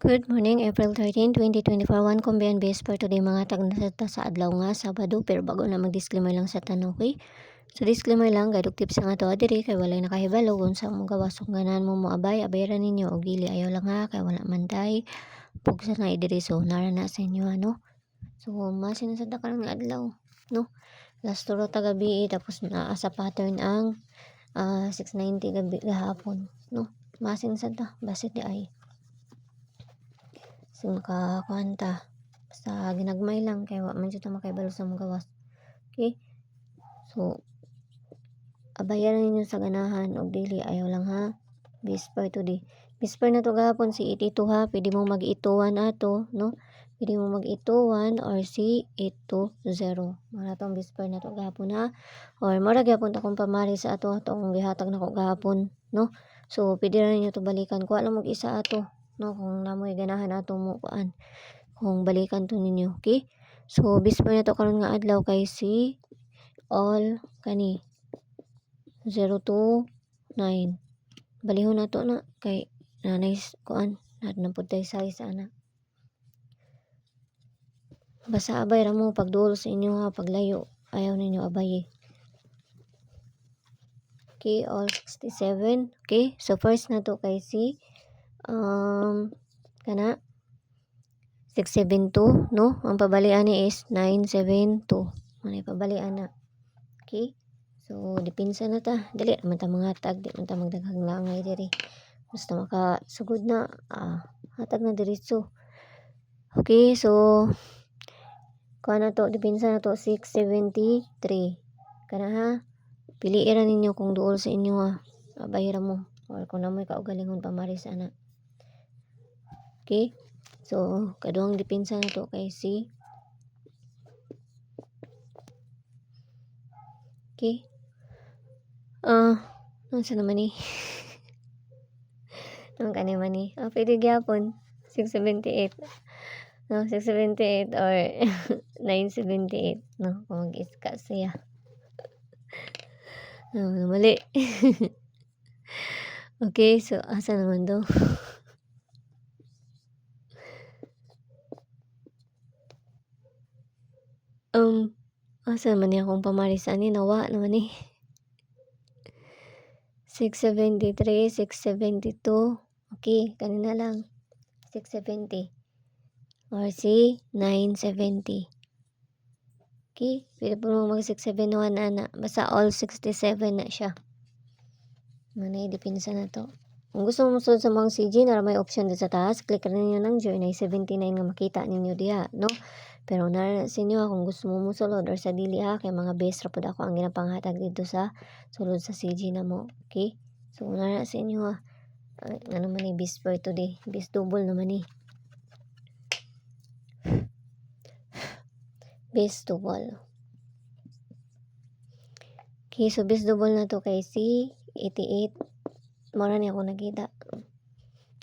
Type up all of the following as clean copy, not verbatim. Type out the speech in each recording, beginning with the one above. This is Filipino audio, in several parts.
Good morning, April 13, 2024. One kumbiyan base for today mga tagnasata sa adlaw nga Sabado. Pero bago na mag-disclaimer lang sa tanong, okay? So disclaimer lang, gadog tips nga to adiri kay walay nakahibalo kung sa mong gawas kung ganan mo moabay, abayran ninyo og dili ayaw lang ha kay wala man tay pugsa na idiri so narana sa inyo ano. So masin sa karon nga adlaw, no? Last turo ta gabi tapos naa sa pattern ang 6:90 gabi gahapon, no? Masin sa ta basit di ay. So makakuanta basta ginagmay lang kay wa man jud ta makaibalo sa mong gawas. Okay? So abayan ninyo sa ganahan og dili ayaw lang ha. Bisper today. Bisper na to gahapon si 82 ha. Pwede mo mag-ituan ato, no? Pwede mo mag-ituan or si 820. Mara tong bisper na to gahapon ha. Or mara gyapon ta kung pamari sa ato atong gihatag nako gahapon, no? So pwede ra ninyo to balikan. Kuha lang mag-isa ato, no? Kung namoy ganahan ato mo kuan. Kung balikan to ninyo, okay? So bisper na to karon nga adlaw kay si all kani 029. Balihon na to na kay nanay kuan na pud tay size ana. Basta abay ra mo pagduol sa inyo ha, paglayo ayaw ninyo abay. Okay, all 67. Okay, so first na to kay si kana 672, no? Ang pabalian ni is 972. Manay pabalian na. Okay? So, dipinsa na ta. Dali naman ta mga hatag. Di man ta magdaghang langay diri. Basta makasugod na. Hatag na diretso. Okay, so kuha na to. Dipinsa na to 673. Kana ha. Piliin ra ninyo kung duol sa inyo ha. Bayra mo. Or kung namoy kaugalingon pamaris ana. Okay? So, kaduhang dipinsa na to kay si okay? Nasa naman ni? Ang kani man ni? Pwede gyapon. 678. No, 678 or 978. No, kung mag-iska siya. No, mali. Okay, so asa naman daw? Asa naman niya kung pamarisan ni nawa naman ni? 673, 672. Okay, kanina lang. 670. Or si 970. Okay, pwede po mo mag 671 ana. Basta all 67 na siya. Manay, dipinsa na to. Kung gusto mo musunod sa mga CG, na may option din sa taas, click rin ninyo ng join ay 79 nga makita ninyo diha, no? Pero nara sa inyo kung gusto mo musulod or sa dili ha, kay mga base rapod ako ang ginapanghatag dito sa sulod sa CG na mo. Okay? So nara sa inyo ha. Ano man ni base for today? Base double naman ni. Base double. Okay, so base double na to kay si 88. Mara ni ako nakita.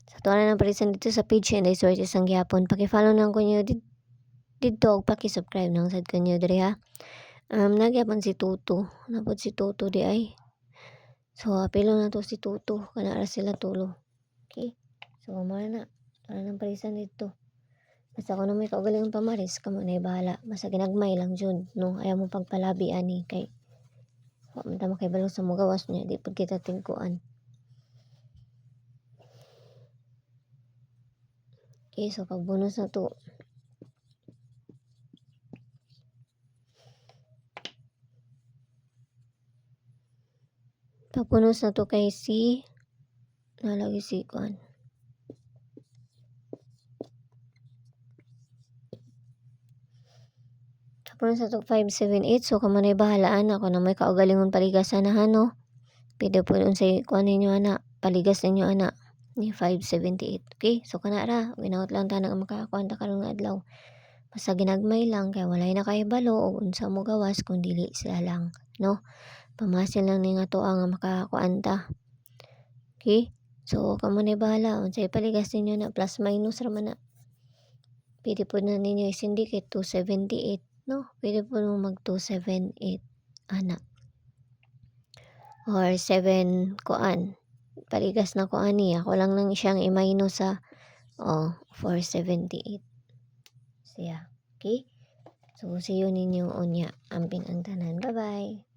Sa tuwa na ng parisan dito sa page and resources ang gyapon. Paki-follow lang ko nyo dito. Paki-subscribe nang sad ko nyo diri ha. Nagyapon si Tuto. Napod si Tuto di ay. So, apilo na to si Tuto. Kanara sila tulo. Okay? So, mara na. Tuwa na ng parisan dito. Basta kung na may kaugalingon pamaris, kamo na bahala. Basta ginagmay lang dyan. No? Ayaw mo pagpalabi ani kay mata makaibalo sa mga gawas niya. Di pag kita tingkuan. Okay, so pag bonus na to. Pag bonus na to kay si nalagi si kuan. Tapos sa to 578. So kamo na bahalaan ako na may kaugalingon paligasan na no. Pwede po dun sa kuan ninyo ana. Paligas ninyo ana. Ni 578. Okay? So kanara. Ginaot lang ta nga makakuan ta karon nga adlaw. Basta ginagmay lang kay walay na kahibalo o unsa mo gawas kung dili sila lang, no? Pamasin lang ni nga to ang makakuan ta. Okay? So kamo na bahala unsay paligas ninyo na plus minus ra man na. Pwede po na ninyo i-syndicate 278, no? Pwede po mo mag 278 ana. Or 7 kuan. Paligas na kuan niya. Ako lang nang siyang i-minus sa Oh, 478 siya. Okay? So, see you ninyo unya. Amping ang tanan. Bye-bye.